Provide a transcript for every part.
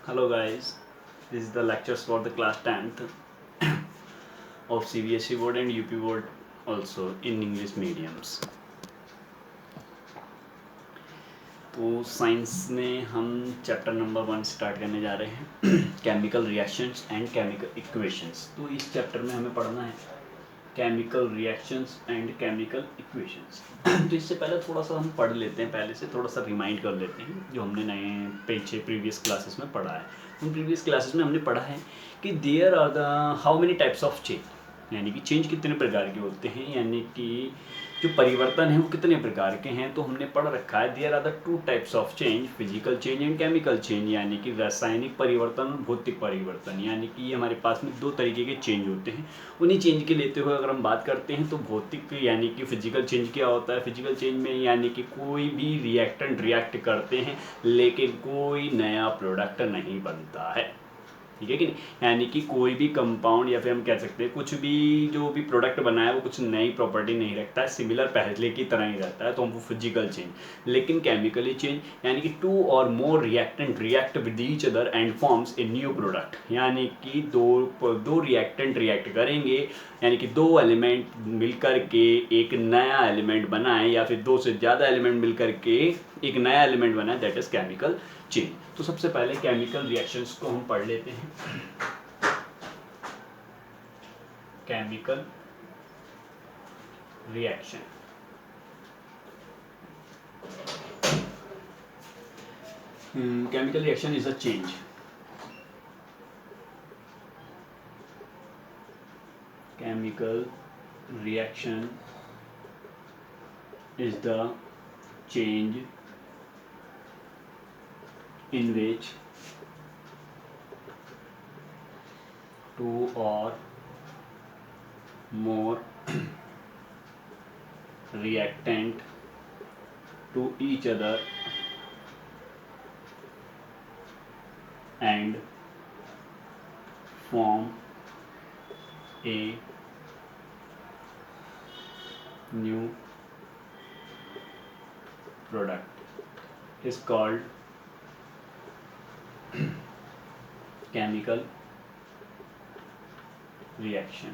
Hello guys, this is the lectures for the class 10th of CBSE board and UP board also in English mediums. तो science में हम chapter number 1 start करने जा रहे हैं chemical reactions and chemical equations. तो इस chapter में हमें पढ़ना है chemical reactions and chemical equations. तो इससे पहले थोड़ा सा हम पढ़ लेते हैं, पहले से थोड़ा सा रिमाइंड कर लेते हैं जो हमने नए पीछे प्रीवियस क्लासेस में पढ़ा है। उन प्रीवियस क्लासेस में हमने पढ़ा है कि there are the how many types of change, यानी कि चेंज कितने प्रकार के होते हैं, यानी कि जो परिवर्तन है वो कितने प्रकार के हैं। तो हमने पढ़ रखा है there are the 2 types of change, physical change and chemical change, यानी कि रासायनिक परिवर्तन और भौतिक परिवर्तन। यानी कि हमारे पास में 2 तरीके के चेंज होते हैं। उन्हीं चेंज के लेते हुए अगर हम बात करते हैं तो भौतिक यानी कि फिजिकल चेंज क्या होता है। फिजिकल चेंज में यानी कि कोई भी रिएक्टेंट रिएक्ट करते हैं लेकिन कोई नया प्रोडक्ट नहीं बनता है, ठीक है कि नहीं। यानी कि कोई भी कंपाउंड या फिर हम कह सकते हैं कुछ भी जो भी प्रोडक्ट बना है वो कुछ नई प्रॉपर्टी नहीं रखता है, सिमिलर पहले की तरह ही रहता है, तो हमको फिजिकल चेंज। लेकिन केमिकली चेंज यानी कि 2 or more reactant react with each other and forms a new product, यानी कि दो रिएक्टेंट रिएक्ट करेंगे यानी कि 2 एलिमेंट मिलकर के एक नया एलिमेंट बनाए या फिर 2 से ज़्यादा एलिमेंट मिलकर के एक नया एलिमेंट बनाए, दैट इज केमिकल चेंज। तो सबसे पहले केमिकल रिएक्शंस को हम पढ़ लेते हैं। Chemical reaction, chemical reaction is a change. Chemical reaction is the change in which 2 or more reactant to each other and form a new product is called chemical reaction।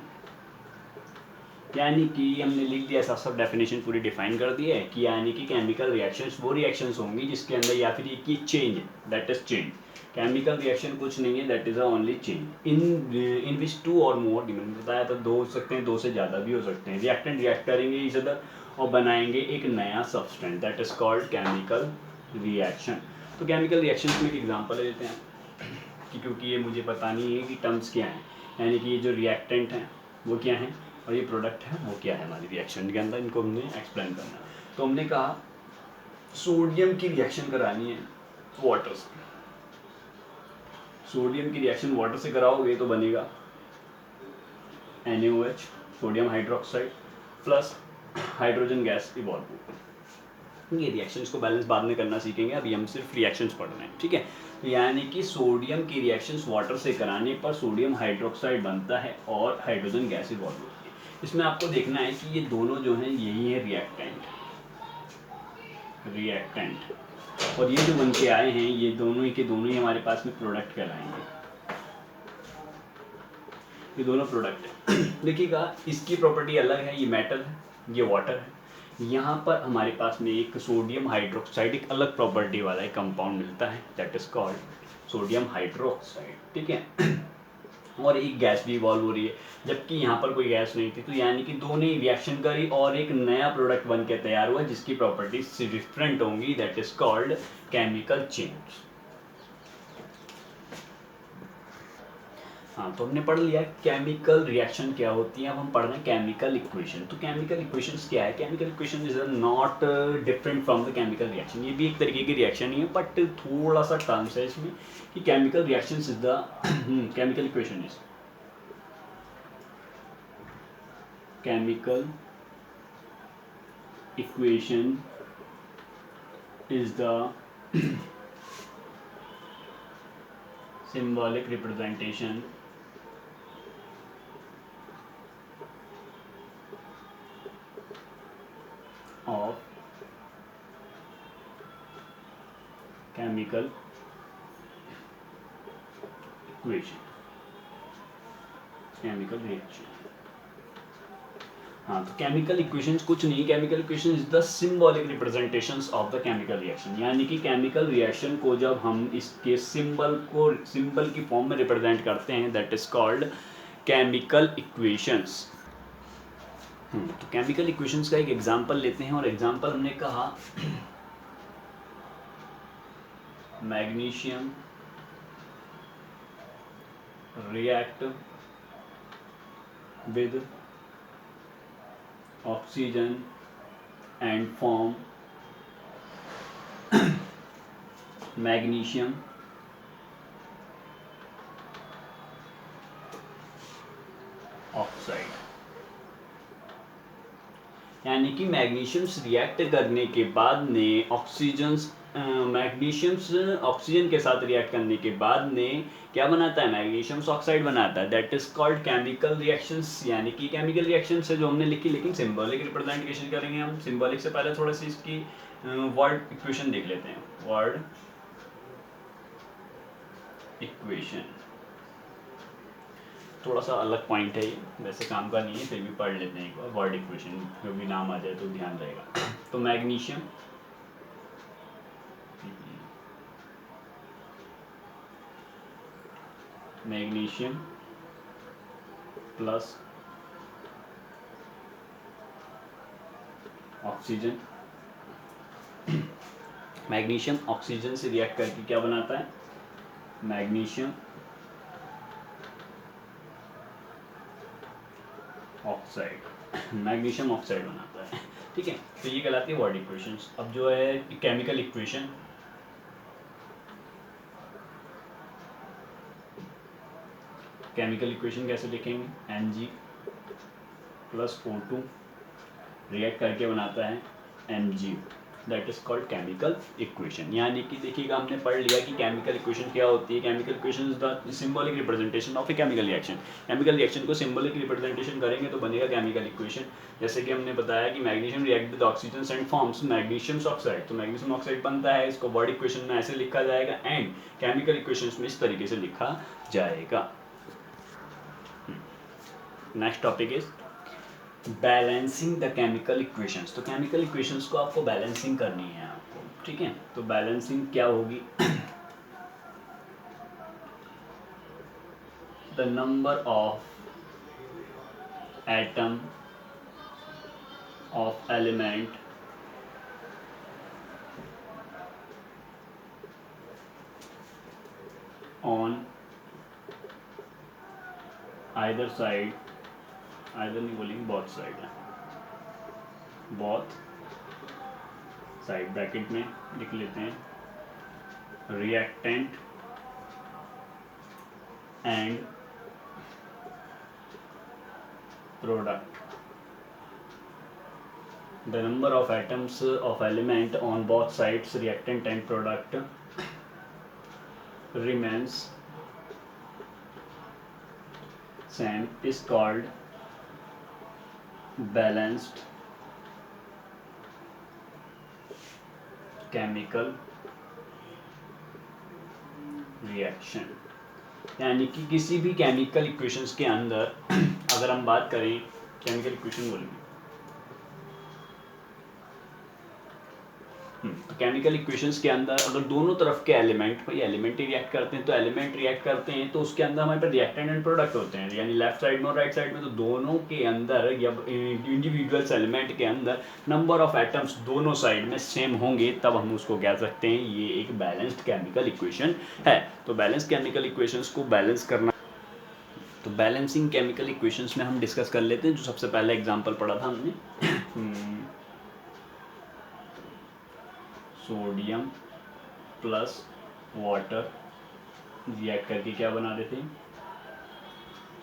यानी कि हमने लिख दिया, सब डेफिनेशन पूरी डिफाइन कर दी है कि यानी कि केमिकल रिएक्शंस वो रिएक्शंस होंगी जिसके अंदर या फिर एक ही चेंज है, that is change. Chemical reaction कुछ नहीं है, that is a only change in which 2 or मोर, मैंने बताया था 2 हो सकते हैं, 2 से ज़्यादा भी हो सकते हैं, रिएक्टेंट रिएक्ट करेंगे इस अदर और बनाएंगे एक नया substance, that is called chemical reaction. तो केमिकल रिएक्शन में एक एग्जांपल ले लेते हैं कि क्योंकि ये मुझे पता नहीं है कि टर्म्स क्या हैं, यानी कि ये जो रिएक्टेंट हैं वो क्या हैं और ये प्रोडक्ट है वो क्या है हमारी रिएक्शन के अंदर, इनको हमने एक्सप्लेन करना है। तो हमने कहा सोडियम की रिएक्शन करानी है वाटर से, सोडियम की रिएक्शन वाटर से कराओगे तो बनेगा NaOH, sodium hydroxide plus hydrogen gas evolve होगी। ये रिएक्शंस को बैलेंस बाद में करना सीखेंगे, अभी हम सिर्फ रिएक्शंस पढ़ रहे हैं, ठीक है। यानी कि सोडियम की रिएक्शंस वाटर से कराने पर सोडियम हाइड्रोक्साइड बनता है और हाइड्रोजन गैस इवॉल्व होती है। इसमें आपको देखना है कि ये दोनों जो हैं यही है रिएक्टेंट और ये जो बन के आए हैं ये दोनों ही के दोनों ही हमारे पास में प्रोडक्ट कहलाएंगे, ये दोनों प्रोडक्ट है। देखिएगा इसकी प्रॉपर्टी अलग है, ये मेटल है, ये वाटर है। यहाँ पर हमारे पास में एक सोडियम हाइड्रोक्साइड एक अलग प्रॉपर्टी वाला एक कंपाउंड मिलता है, that is called sodium hydroxide, ठीक है। और एक गैस भी इवॉल्व हो रही है जबकि यहाँ पर कोई गैस नहीं थी, तो यानी कि दोनों ही रिएक्शन करी और एक नया प्रोडक्ट बन के तैयार हुआ जिसकी प्रॉपर्टीज डिफरेंट होंगी, that is called chemical change. हाँ, तो हमने पढ़ लिया केमिकल रिएक्शन क्या होती है। अब हम पढ़ रहे हैं केमिकल इक्वेशन। तो केमिकल इक्वेशंस क्या है? Chemical equation is not different from the chemical reaction. ये भी एक तरीके की रिएक्शन ही है बट थोड़ा सा टर्म्स है इसमें कि chemical reaction is the chemical equation is chemical equation is the symbolic representation of chemical equation, chemical reaction. हाँ, तो केमिकल इक्वेशंस कुछ नहीं, chemical equation is the symbolic representations of the chemical reaction, यानी कि chemical reaction को जब हम इसके सिंबल की फॉर्म में रिप्रेजेंट करते हैं, that is called chemical equations. तो केमिकल इक्वेशंस का एक एग्जांपल लेते हैं, और एग्जांपल हमने कहा magnesium react with oxygen and form magnesium oxide. यानी कि मैग्नीशियम्स रिएक्ट करने के बाद ने मैग्नीशियम्स ऑक्सीजन के साथ रिएक्ट करने के बाद ने क्या बनाता है, मैग्नीशियम्स ऑक्साइड बनाता है, that is called chemical reactions. यानी कि केमिकल रिएक्शंस है जो हमने लिखी, लेकिन सिंबॉलिक रिप्रेजेंटेशन करेंगे हम। सिंबॉलिक से पहले थोड़ा सी इसकी वर्ड इक्वेशन देख लेते हैं। वर्ड इक्वेशन थोड़ा सा अलग पॉइंट है ये, वैसे काम का नहीं है, फिर भी पढ़ लेते हैं एक बार। वर्ड इक्वेशन क्योंकि नाम आ जाए तो ध्यान रहेगा। तो magnesium plus oxygen, magnesium oxygen से रिएक्ट करके क्या बनाता है, मैग्नीशियम ऑक्साइड, मैग्नीशियम ऑक्साइड बनाता है। ठीक है, तो ये कहलाती है वर्ड इक्वेशंस। अब जो है केमिकल इक्वेशन, केमिकल इक्वेशन कैसे लिखेंगे, Mg प्लस O2 रिएक्ट करके बनाता है Mg, that is called chemical equation. यानी कि देखिएगा, हमने पढ़ लिया कि केमिकल इक्वेशन क्या होती है। Chemical equation is the symbolic representation of a chemical reaction. Chemical reaction को सिंबॉलिक रिप्रेजेंटेशन करेंगे तो बनेगा केमिकल इक्वेशन। जैसे कि हमने बताया कि magnesium react with oxygen and forms magnesium oxide, तो मैग्नीशियम ऑक्साइड बनता है, इसको वर्ड इक्वेशन में ऐसे लिखा जाएगा, एंड केमिकल इक्वेशन में इस तरीके से लिखा जाएगा। Next topic is balancing the chemical equations. तो केमिकल इक्वेशंस को आपको बैलेंसिंग करनी है आपको, ठीक है। तो बैलेंसिंग क्या होगी, the number of atom of element on either side, either नहीं बोलेंगे, बोथ साइड है, बोथ साइड ब्रैकेट में लिख लेते हैं, reactant and product. The number of atoms of element on both sides, reactant and product, remains same is called balanced chemical reaction। यानी कि किसी भी केमिकल इक्वेशंस के अंदर अगर हम बात करें, केमिकल इक्वेशन बोलेंगे, तो केमिकल इक्वेशंस के अंदर अगर दोनों तरफ के एलिमेंट, भाई एलिमेंट ही रिएक्ट करते हैं, तो एलिमेंट रिएक्ट करते हैं तो उसके अंदर हमारे पास रिएक्टेंट एंड प्रोडक्ट होते हैं, यानी लेफ्ट साइड में और राइट साइड में। तो दोनों के अंदर या इंडिविजुअल्स एलिमेंट के अंदर नंबर ऑफ एटम्स दोनों साइड में सेम होंगे, तब हम उसको कह सकते हैं ये एक बैलेंस्ड केमिकल इक्वेशन है। तो बैलेंस केमिकल इक्वेशंस को बैलेंस करना, तो बैलेंसिंग केमिकल इक्वेशंस में हम डिस्कस कर लेते हैं। जो सबसे पहला एग्जांपल पढ़ा था हमने, सोडियम प्लस वाटर रिएक्ट करके क्या बना देते हैं,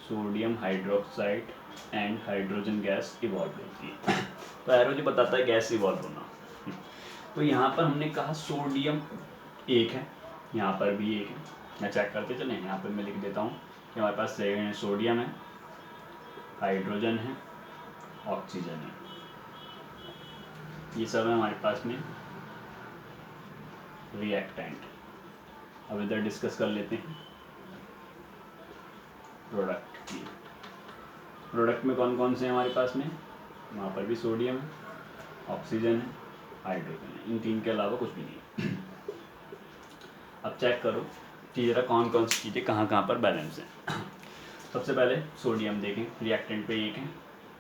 sodium hydroxide and hydrogen gas evolve होती है। तो एरो जो बताता है गैस इवॉल्व होना। तो यहाँ पर हमने कहा सोडियम एक है, यहाँ पर भी एक है, मैं चेक करते चले, यहाँ पर मैं लिख देता हूँ कि हमारे पास सोडियम है, हाइड्रोजन है, ऑक्सीजन है, ये सब है हमारे पास में रिएक्टेंट। अब इधर डिस्कस कर लेते हैं। प्रोडक्ट की। प्रोडक्ट में कौन कौन से हैं हमारे पास में, वहाँ पर भी सोडियम है, ऑक्सीजन है, हाइड्रोजन है, इन तीन के अलावा कुछ भी नहीं है। अब चेक करो कि जरा कौन कौन सी चीज़ें कहाँ कहाँ पर बैलेंस है। सबसे पहले सोडियम देखें, रिएक्टेंट पे 1 है,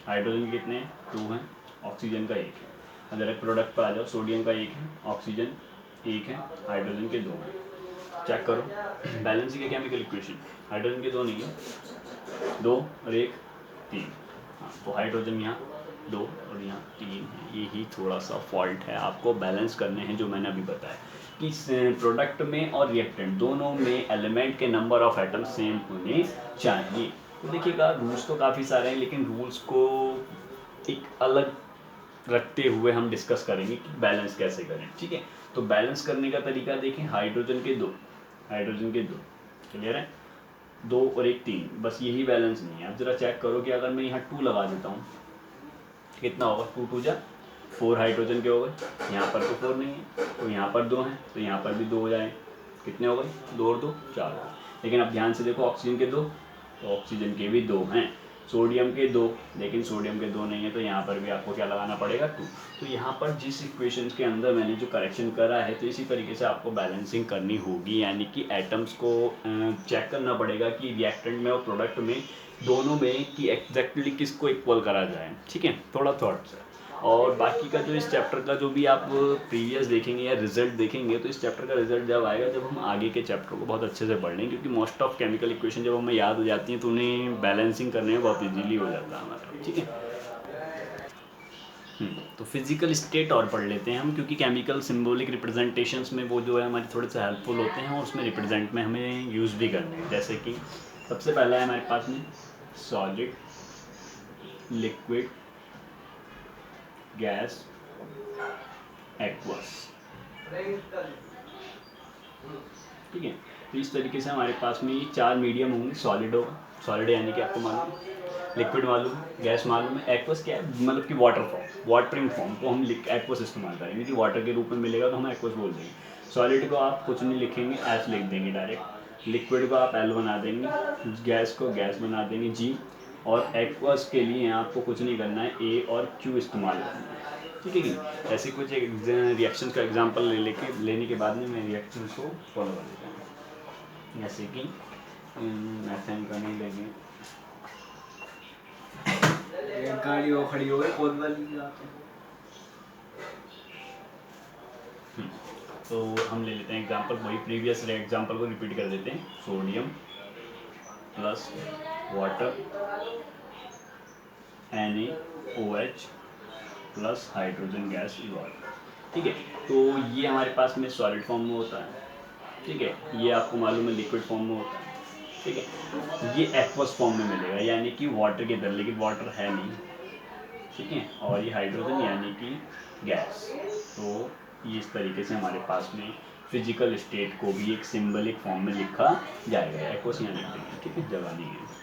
हाइड्रोजन कितने हैं 2 हैं, ऑक्सीजन का 1 है। अब जरा प्रोडक्ट पर आ जाओ, सोडियम का 1 है, ऑक्सीजन 1 है, हाइड्रोजन के 2 हैं। चेक करो बैलेंस की केमिकल इक्वेशन, हाइड्रोजन के 2 नहीं है, 2 और 1 3। हाँ तो हाइड्रोजन यहाँ 2 और यहाँ 3 है। यही थोड़ा सा फॉल्ट है, आपको बैलेंस करने हैं जो मैंने अभी बताया कि प्रोडक्ट में और रिएक्टेंट दोनों में एलिमेंट के नंबर ऑफ एटम सेम होने चाहिए। तो देखिएगा रूल्स तो काफ़ी सारे हैं, लेकिन रूल्स को एक अलग रखते हुए हम डिस्कस करेंगे कि बैलेंस कैसे करें, ठीक है। तो बैलेंस करने का तरीका देखें, हाइड्रोजन के 2, हाइड्रोजन के 2 क्लियर है, 2 और 1 3, बस यही बैलेंस नहीं है। अब जरा चेक करो कि अगर मैं यहाँ 2 लगा देता हूँ कितना होगा, 2 2 जा 4 हाइड्रोजन के हो गए, यहाँ पर तो 4 नहीं है, तो यहाँ पर 2 हैं तो यहाँ पर भी 2 हो जाए, कितने हो गए 2 और 2 4 हो गए। लेकिन अब ध्यान से देखो ऑक्सीजन के 2, तो ऑक्सीजन के भी 2 हैं, सोडियम के 2, लेकिन सोडियम के 2 नहीं है, तो यहाँ पर भी आपको क्या लगाना पड़ेगा 2। तो यहाँ पर जिस इक्वेशन के अंदर मैंने जो करेक्शन करा है, तो इसी तरीके से आपको बैलेंसिंग करनी होगी, यानी कि एटम्स को चेक करना पड़ेगा कि रिएक्टेंट में और प्रोडक्ट में दोनों में कि एग्जैक्टली किसको इक्वल करा जाए, ठीक है। थोड़ा थॉट्स है। और बाकी का जो इस चैप्टर का जो भी आप प्रीवियस देखेंगे या रिजल्ट देखेंगे, तो इस चैप्टर का रिजल्ट जब आएगा जब हम आगे के चैप्टर को बहुत अच्छे से पढ़ लेंगे, क्योंकि मोस्ट ऑफ केमिकल इक्वेशन जब हमें याद हो जाती हैं तो उन्हें बैलेंसिंग करने में बहुत इजीली हो जाता है हमारा, ठीक है। तो फिजिकल स्टेट और पढ़ लेते हैं हम, क्योंकि केमिकल सिंबॉलिक रिप्रेजेंटेशंस में वो जो है हमारे थोड़े से हेल्पफुल होते हैं और उसमें रिप्रेजेंट में हमें यूज़ भी करने हैं। जैसे कि सबसे पहला है हमारे पास में सॉलिड, लिक्विड, गैस, एक्वस, ठीक है। तो इस तरीके से हमारे पास में ये 4 मीडियम होंगे। सॉलिड होगा, सॉलिड यानी कि आपको मालूम है, लिक्विड मालूम है, गैस मालूम है, एक्वस क्या है, मतलब कि वाटर फॉर्म, वाटरिंग फॉर्म को हम एक्वस इस्तेमाल करेंगे, कि वाटर के रूप में मिलेगा तो हम एक्वस बोल देंगे। सॉलिड को आप कुछ नहीं लिखेंगे, एस लिख देंगे डायरेक्ट, लिक्विड को आप एल बना देंगे, गैस को गैस बना देंगे जी, और एक्वस के लिए आपको कुछ नहीं करना है, ए और क्यू इस्तेमाल करना है, ठीक है कि ऐसे कुछ एक रिएक्शन का एग्जांपल लेने के बाद में मैं रिएक्शन को फॉलो कर लेता हूँ। जैसे कि मैथन करने लगे, गाड़ी वो खड़ी हो गई कौन वाली तो हम ले लेते हैं एग्जांपल, वही प्रीवियस एग्जांपल को रिपीट कर देते हैं। Sodium plus water NaOH plus hydrogen gas evolve, ठीक है। तो ये हमारे पास में सॉलिड फॉर्म में होता है, ठीक है। ये आपको मालूम है लिक्विड फॉर्म में होता है, ठीक है। ये एक्वस फॉर्म में मिलेगा, यानी कि वाटर के अंदर, लेकिन वाटर है नहीं, ठीक है। और ये हाइड्रोजन यानी कि गैस। तो ये इस तरीके से हमारे पास में फिजिकल स्टेट को भी एक सिंबलिक फॉर्म में लिखा जाएगा, एक्वस यहाँ लिख देंगे, ठीक है, जगह नहीं है।